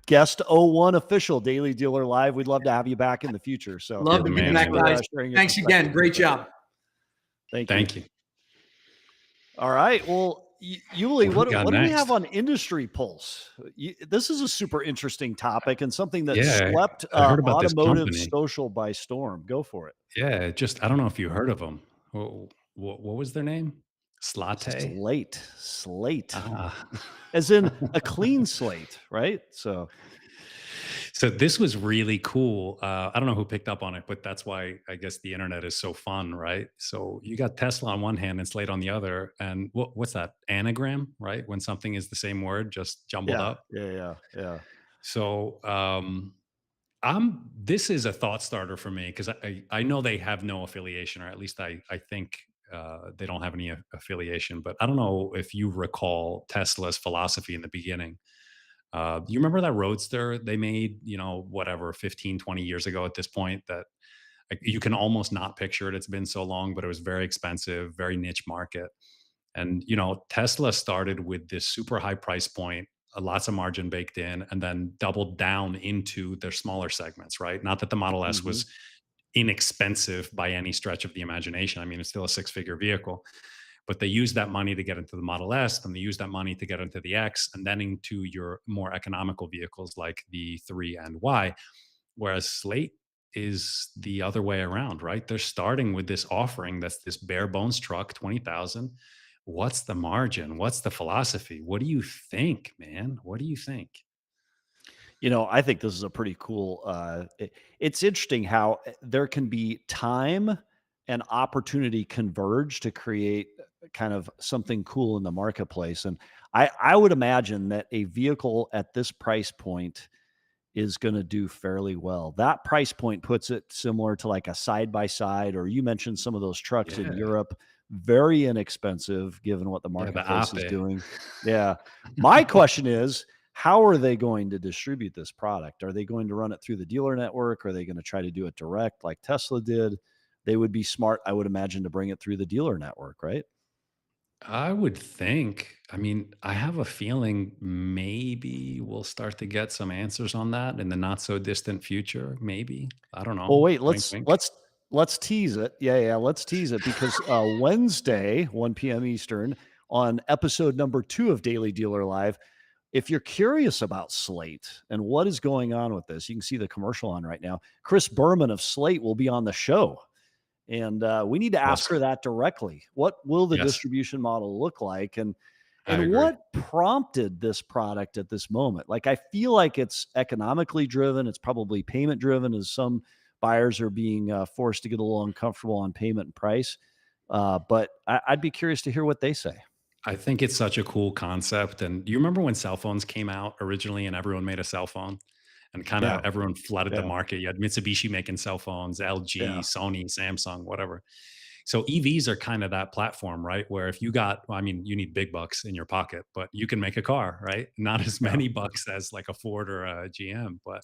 Guest 01 official Daily Dealer Live. We'd love to have you back in the future. So love to be back, guys. Thanks again. Great job. Thank you. All right. Well, Yuli, what do we have on Industry Pulse? This is a super interesting topic and something that swept automotive social by storm. Go for it. Yeah, I don't know if you heard of them. What was their name? Slate. As in a clean slate, right? So this was really cool. I don't know who picked up on it, but that's why I guess the internet is so fun, right? So you got Tesla on one hand and Slate on the other. And what's that? Anagram, right? When something is the same word, just jumbled up. Yeah. So this is a thought starter for me because I know they have no affiliation, or at least I think they don't have any affiliation. But I don't know if you recall Tesla's philosophy in the beginning. You remember that Roadster they made, whatever, 15, 20 years ago at this point, that like, you can almost not picture it. It's been so long, but it was very expensive, very niche market. And, Tesla started with this super high price point, lots of margin baked in, and then doubled down into their smaller segments, right? Not that the Model S Hmm. was inexpensive by any stretch of the imagination. I mean, it's still a six-figure vehicle, but they used that money to get into the Model S, then they used that money to get into the X, and then into your more economical vehicles like the 3 and Y. Whereas Slate is the other way around, right? They're starting with this offering that's this bare bones truck, 20,000. What's the margin? What's the philosophy? What do you think, man? What do you think? I think this is a pretty cool. It's interesting how there can be time and opportunity converge to create kind of something cool in the marketplace. And I would imagine that a vehicle at this price point is going to do fairly well. That price point puts it similar to like a side by side, or you mentioned some of those trucks in Yeah. Europe, very inexpensive given what the Yeah, the marketplace is Ape. doing. Yeah. My question is, how are they going to distribute this product? Are they going to run it through the dealer network? Are they going to try to do it direct like Tesla did? They would be smart, I would imagine, to bring it through the dealer network, right? I would think. I mean, I have a feeling maybe we'll start to get some answers on that in the not so distant future. Maybe. I don't Well, know. wait, Wink, let's wink. let's let's tease it. Yeah, let's tease it because Wednesday, 1 p.m. Eastern, on episode number 2 of Daily Dealer Live. If you're curious about Slate and what is going on with this, you can see the commercial on right now. Chris Berman of Slate will be on the show. And we need to ask her Awesome. that directly. What will the Yes, distribution model look like? And I agree. what prompted this product at this moment? Like, I feel like it's economically driven. It's probably payment driven, as some buyers are being forced to get a little uncomfortable on payment and price. But I'd be curious to hear what they say. I think it's such a cool concept. And you remember when cell phones came out originally and everyone made a cell phone and kind of Yeah, everyone flooded the yeah, market? You had Mitsubishi making cell phones, LG, yeah. Sony, Samsung, whatever. So EVs are kind of that platform, right? Where if you got, well, I mean, you need big bucks in your pocket, but you can make a car, right? Not as Yeah. many bucks as like a Ford or a GM, but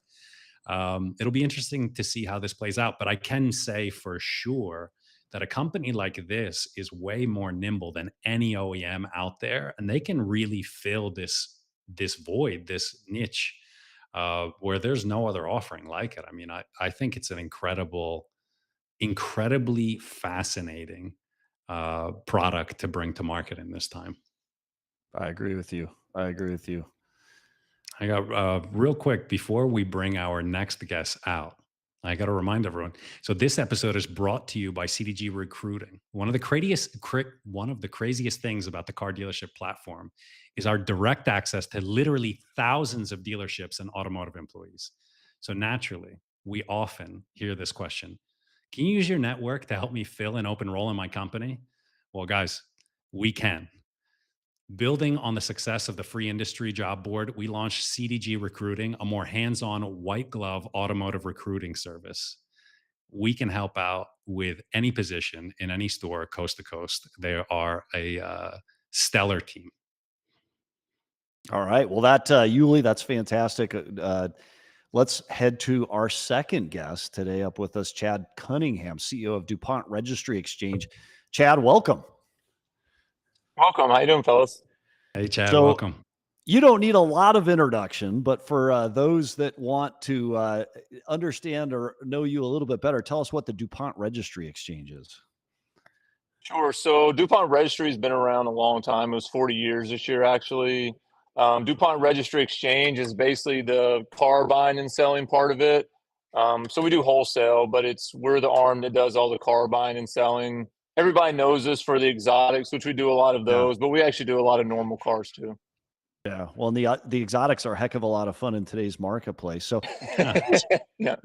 it'll be interesting to see how this plays out. But I can say for sure that a company like this is way more nimble than any OEM out there, and they can really fill this void, this niche, where there's no other offering like it. I mean, I think it's an incredibly fascinating product to bring to market in this time. I agree with you. I agree with you. I got real quick before we bring our next guest out. I got to remind everyone. So this episode is brought to you by CDG Recruiting. One of the craziest things about the car dealership platform is our direct access to literally thousands of dealerships and automotive employees. So naturally, we often hear this question: can you use your network to help me fill an open role in my company? Well, guys, we can. Building on the success of the free industry job board, we launched CDG Recruiting, a more hands on, white glove automotive recruiting service. We can help out with any position in any store, coast to coast. They are a stellar team. All right. Well, Yuli, that's fantastic. Let's head to our second guest today. Up with us, Chad Cunningham, CEO of DuPONT Registry Exchange. Chad, welcome. Welcome. How you doing, fellas? Hey, Chad, So welcome. you don't need a lot of introduction, but for those that want to understand or know you a little bit better, tell us what the DuPONT Registry Exchange is. Sure. So DuPont Registry has been around a long time. It was 40 years this year, actually. DuPont Registry Exchange is basically the car buying and selling part of it. So we do wholesale, but we're the arm that does all the car buying and selling. Everybody knows us for the exotics, which we do a lot of Yeah. those, but we actually do a lot of normal cars too. Yeah. Well, and the exotics are a heck of a lot of fun in today's marketplace. So Yeah.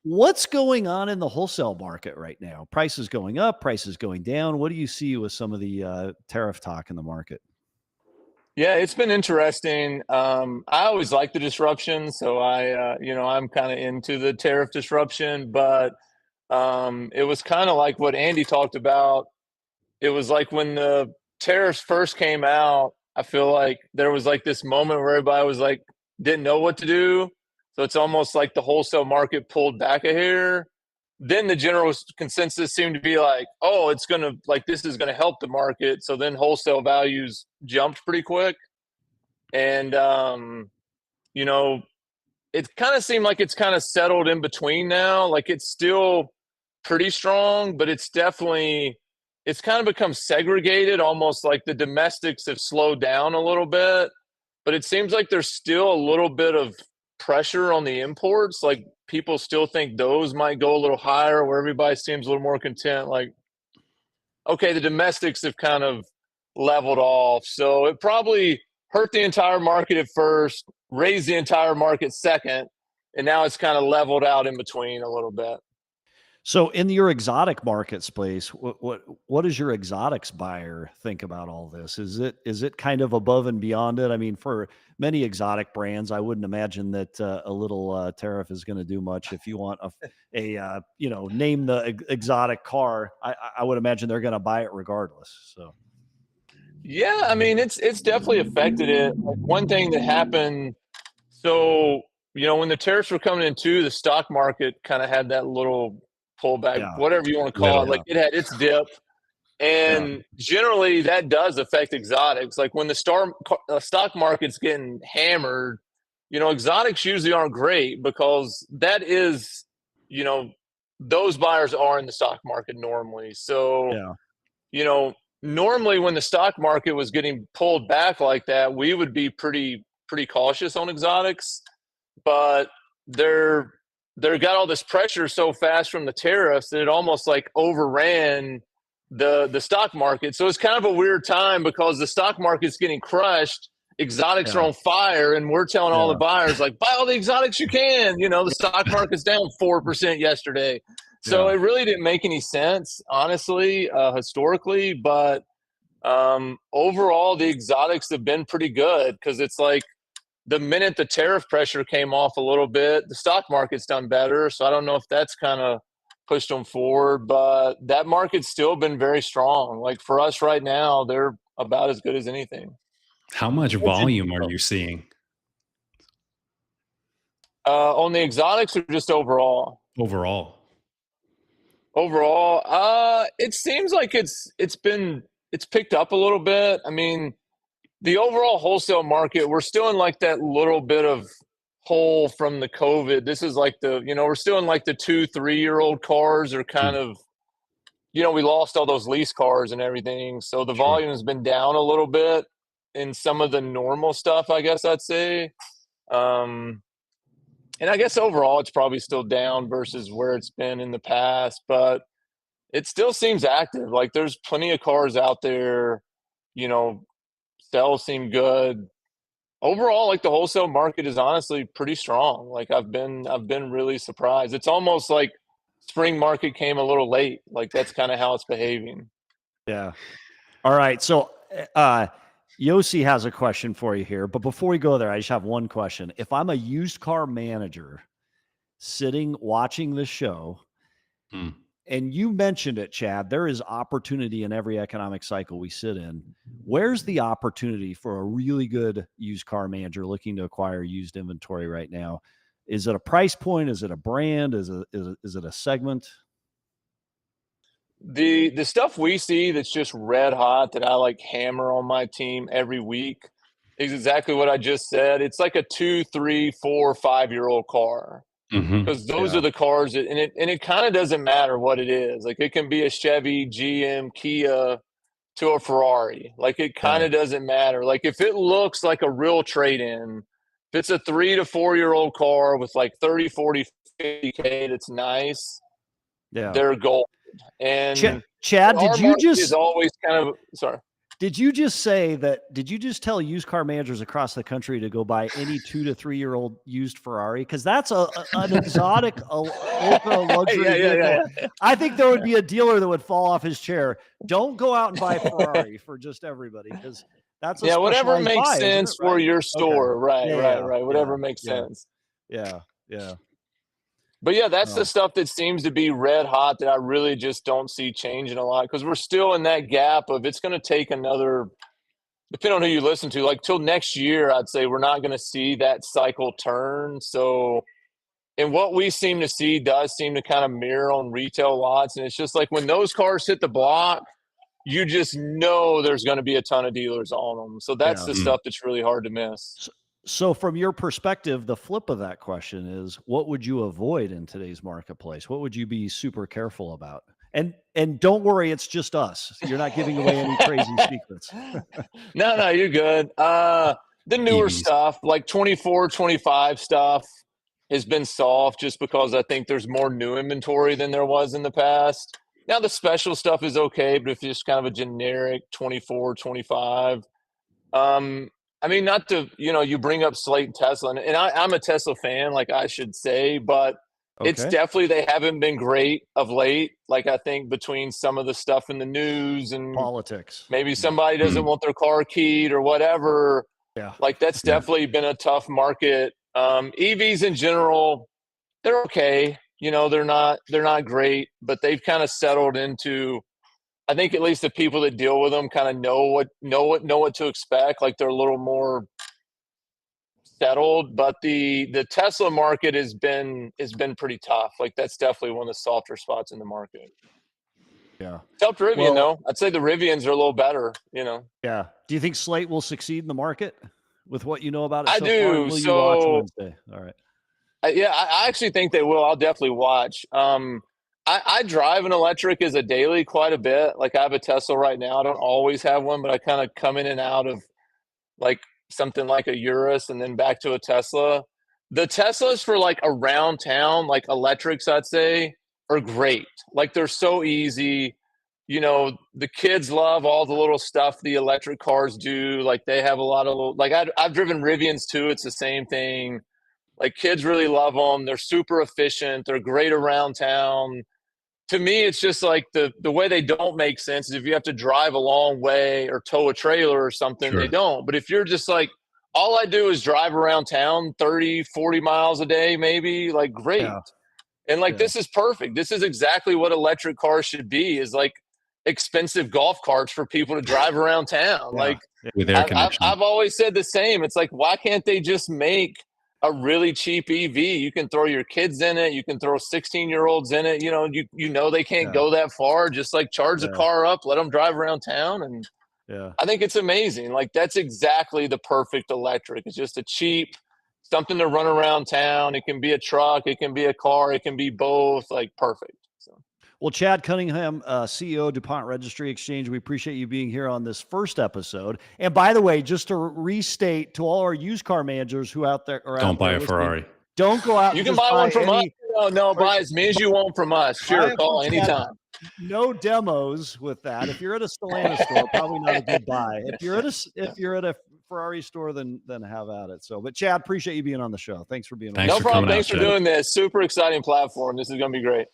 what's going on in the wholesale market right now? Prices going up, prices going down. What do you see with some of the tariff talk in the market? Yeah, it's been interesting. I always like the disruption, so I'm kind of into the tariff disruption, but it was kind of like what Andy talked about. It was like when the tariffs first came out, I feel like there was like this moment where everybody was like didn't know what to do. So it's almost like the wholesale market pulled back a hair. Then the general consensus seemed to be like, oh, it's going to, like, this is going to help the market. So then wholesale values jumped pretty quick. And, you know, it kind of seemed like it's kind of settled in between now. Like, it's still pretty strong, but it's definitely, it's kind of become segregated, almost like the domestics have slowed down a little bit. But it seems like there's still a little bit of pressure on the imports. Like, people still think those might go a little higher, where everybody seems a little more content. Like, okay, the domestics have kind of leveled off. So it probably hurt the entire market at first, raised the entire market second, and now it's kind of leveled out in between a little bit. So in your exotic market space, what does your exotics buyer think about all this? Is it kind of above and beyond it? I mean, for many exotic brands, I wouldn't imagine that a little tariff is going to do much. If you want a name the exotic car, I would imagine they're going to buy it regardless. So yeah, I mean, it's definitely affected it. Like, one thing that happened, so when the tariffs were coming in too, the stock market kind of had that little pullback, whatever you want to call it. Like, it had its dip. And generally that does affect exotics. Like, when the stock market's getting hammered, exotics usually aren't great, because that is, those buyers are in the stock market normally. So, normally when the stock market was getting pulled back like that, we would be pretty cautious on exotics. But they're got all this pressure so fast from the tariffs that it almost like overran the stock market. So it's kind of a weird time, because the stock market's getting crushed, exotics are on fire, and we're telling all the buyers, like, buy all the exotics you can. The stock market's down 4% yesterday. So it really didn't make any sense, honestly, historically. But overall, the exotics have been pretty good, because it's like, the minute the tariff pressure came off a little bit, the stock market's done better. So I don't know if that's kind of pushed them forward, but that market's still been very strong. Like, for us right now, they're about as good as anything. How much volume are you seeing? On the exotics, or just overall? Overall, it seems like it's picked up a little bit. I mean, the overall wholesale market, we're still in like that little bit of hole from the COVID. This is like we're still in like the 2-3-year-old cars are kind of, we lost all those lease cars and everything. So the volume has been down a little bit in some of the normal stuff, I guess I'd say. And I guess overall it's probably still down versus where it's been in the past, but it still seems active. Like, there's plenty of cars out there, sales seem good. Overall, like, the wholesale market is honestly pretty strong. Like, I've been really surprised. It's almost like spring market came a little late. Like, that's kind of how it's behaving. Yeah. All right. So Yossi has a question for you here, but before we go there, I just have one question. If I'm a used car manager sitting watching the show, and you mentioned it, Chad, there is opportunity in every economic cycle we sit in. Where's the opportunity for a really good used car manager looking to acquire used inventory right now? Is it a price point? Is it a brand? Is it a segment? The stuff we see that's just red hot that I like hammer on my team every week is exactly what I just said. It's like a 2, 3, 4, 5-year-old car. Because those are the cars and it kind of doesn't matter what it is. Like, it can be a Chevy, GM, Kia to a Ferrari. Like, it kind of doesn't matter. Like, if it looks like a real trade-in, if it's a 3 to 4-year-old car with like 30, 40, 50K, that's nice. They're gold. And Chad, did you just is always kind of sorry. Did you just say that? Did you just tell used car managers across the country to go buy any 2 to 3-year-old used Ferrari? Because that's an exotic ultra luxury vehicle. Yeah. I think there would be a dealer that would fall off his chair. Don't go out and buy a Ferrari for just everybody, because that's whatever makes buy, sense for your store. Okay. Right. Whatever makes sense. Yeah. But yeah, that's the stuff that seems to be red hot that I really just don't see changing a lot, because we're still in that gap of it's going to take another depending on who you listen to, like till next year, I'd say we're not going to see that cycle turn. So, and what we seem to see does seem to kind of mirror on retail lots. And it's just like when those cars hit the block, you just know there's going to be a ton of dealers on them. So that's the stuff that's really hard to miss. So from your perspective, the flip of that question is, what would you avoid in today's marketplace? What would you be super careful about? And don't worry, it's just us. You're not giving away any crazy secrets. No, you're good. The newer EVs. stuff, like 24, 25 stuff has been soft just because I think there's more new inventory than there was in the past. Now the special stuff is okay, but if it's just kind of a generic 24, 25, I mean, not to, you bring up Slate and Tesla, and I'm a Tesla fan, like I should say, but it's definitely, they haven't been great of late. Like I think between some of the stuff in the news and politics, maybe somebody doesn't want their car keyed or whatever. Yeah. Like that's definitely been a tough market. EVs in general, they're okay. They're not great, but they've kind of settled into, I think at least the people that deal with them kind of know what to expect. Like they're a little more settled, but the Tesla market has been pretty tough. Like that's definitely one of the softer spots in the market. Yeah. It's helped Rivian though. I'd say the Rivians are a little better, Yeah. Do you think Slate will succeed in the market with what you know about it? I so do. Far? Will you watch Wednesday? All right. Yeah, I actually think they will. I'll definitely watch. I drive an electric as a daily quite a bit. Like I have a Tesla right now. I don't always have one, but I kind of come in and out of like something like a Urus and then back to a Tesla. The Teslas for like around town, like electrics, I'd say, are great. Like they're so easy. The kids love all the little stuff the electric cars do. Like they have a lot of like I've driven Rivians too. It's the same thing. Like kids really love them. They're super efficient. They're great around town. To me, it's just like the way they don't make sense is if you have to drive a long way or tow a trailer or something, they don't. But if you're just like, all I do is drive around town 30, 40 miles a day, maybe, like great. Yeah. And like, this is perfect. This is exactly what electric cars should be, is like expensive golf carts for people to drive around town. Like with air conditioning. I've always said the same. It's like, why can't they just make a really cheap EV? You can throw your kids in it. You can throw 16-year-olds in it. They can't go that far. Just like charge the car up, let them drive around town. And I think it's amazing. Like that's exactly the perfect electric. It's just a cheap something to run around town. It can be a truck. It can be a car. It can be both. Like perfect. So. Well, Chad Cunningham, CEO, DuPont Registry Exchange, we appreciate you being here on this first episode. And by the way, just to restate to all our used car managers who out there are don't buy a Ferrari. Don't go out. You can buy one from us. No, buy as many as you want from us. Sure, call anytime. No demos with that. If you're at a Stellantis store, probably not a good buy. If you're at a Ferrari store, then have at it. So, but Chad, appreciate you being on the show. Thanks for being on. No problem. Thanks for doing this. Super exciting platform. This is going to be great.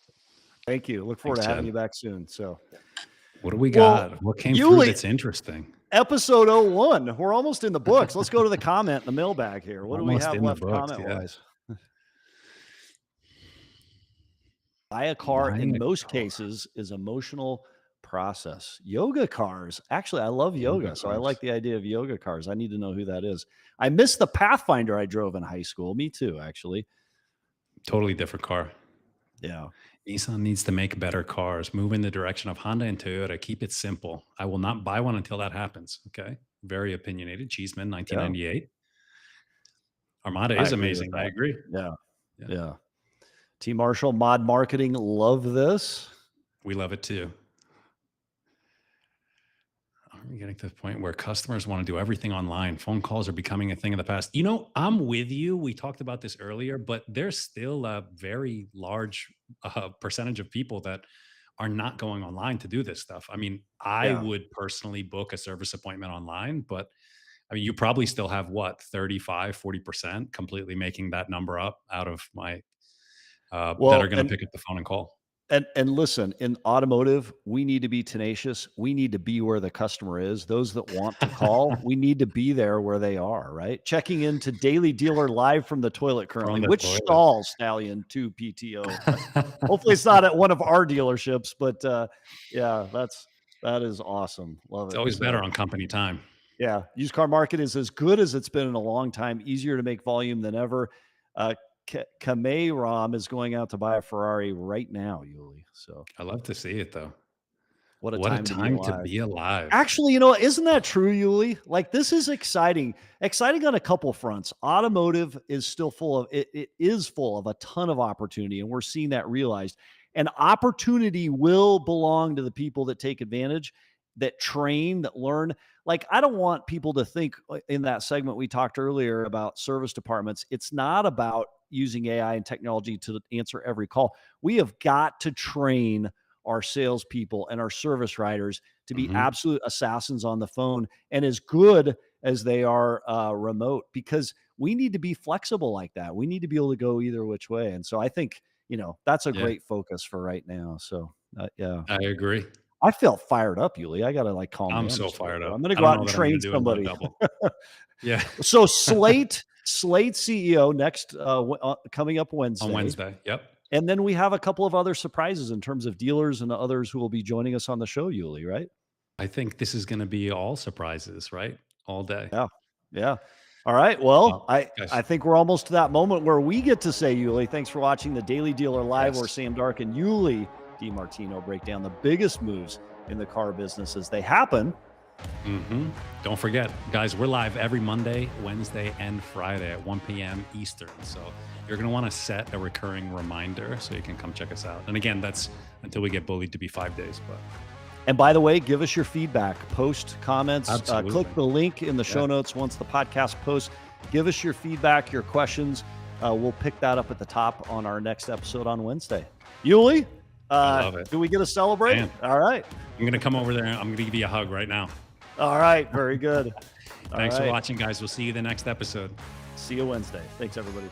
Thank you. Look forward to having you back soon. So, what do we got? What came through that's interesting? Episode 01. We're almost in the books. Let's go to the comment in the mailbag here. What do we have left comment-wise? Buy a car in most cases is emotional process. Yoga cars. Actually, I love yoga, so I like the idea of yoga cars. I need to know who that is. I miss the Pathfinder I drove in high school. Me too, actually. Totally different car. Yeah. Nissan needs to make better cars, move in the direction of Honda and Toyota. Keep it simple. I will not buy one until that happens. Okay. Very opinionated. Cheeseman, 1998. Armada is amazing. I agree. Yeah. T. Marshall, Mod Marketing, love this. We love it too. Are we getting to the point where customers want to do everything online? Phone calls are becoming a thing of the past. I'm with you. We talked about this earlier, but there's still a very large percentage of people that are not going online to do this stuff. I mean, I would personally book a service appointment online, but I mean, you probably still have 35, 40% completely making that number up out of my that are going to pick up the phone and call. And listen, in automotive, we need to be tenacious. We need to be where the customer is. Those that want to call, we need to be there where they are, right? Checking into Daily Dealer live from the toilet currently. Which stall, Stallion 2 PTO? Hopefully it's not at one of our dealerships, but that is awesome. Love it. It's always better on company time. Yeah, used car market is as good as it's been in a long time, easier to make volume than ever. Kamei Ram is going out to buy a Ferrari right now, Yuli. So I love to see it though. what a What a time to be time to alive. be alive. Actually, you know, isn't that true, Yuli? Like this is exciting. Exciting on a couple fronts. Automotive is still full of it is full of a ton of opportunity, and we're seeing that realized. And opportunity will belong to the people that take advantage, that train, that learn. Like, I don't want people to think in that segment we talked earlier about service departments, it's not about using AI and technology to answer every call. We have got to train our salespeople and our service writers to be absolute assassins on the phone and as good as they are remote, because we need to be flexible like that. We need to be able to go either which way. And so I think, you know, that's a great focus for right now. So yeah, I agree. I felt fired up, Yuli. I got to like calm down. I'm so fired up. I'm going to I go don't out know and that I'm gonna train do another somebody. double. Yeah. So Slate CEO next coming up Wednesday. On Wednesday. Yep. And then we have a couple of other surprises in terms of dealers and others who will be joining us on the show, Yuli, right? I think this is going to be all surprises, right? All day. Yeah. Yeah. All right. Well, Guys. I think we're almost to that moment where we get to say, Yuli, thanks for watching the Daily Dealer Live, where Sam Dark and Yuli DiMartino break down the biggest moves in the car business as they happen. Don't forget, guys, we're live every Monday, Wednesday, and Friday at 1 p.m. Eastern. So you're going to want to set a recurring reminder so you can come check us out. And again, that's until we get bullied to be 5 days. But And by the way, give us your feedback, post comments, Absolutely. click the link in the show notes once the podcast posts. Give us your feedback, your questions. We'll pick that up at the top on our next episode on Wednesday. Yuli, I love it. do we get to celebrate? Man. All right. I'm going to come over there. I'm going to give you a hug right now. All right. Very good. Thanks for watching, guys. We'll see you the next episode. See you Wednesday. Thanks, everybody.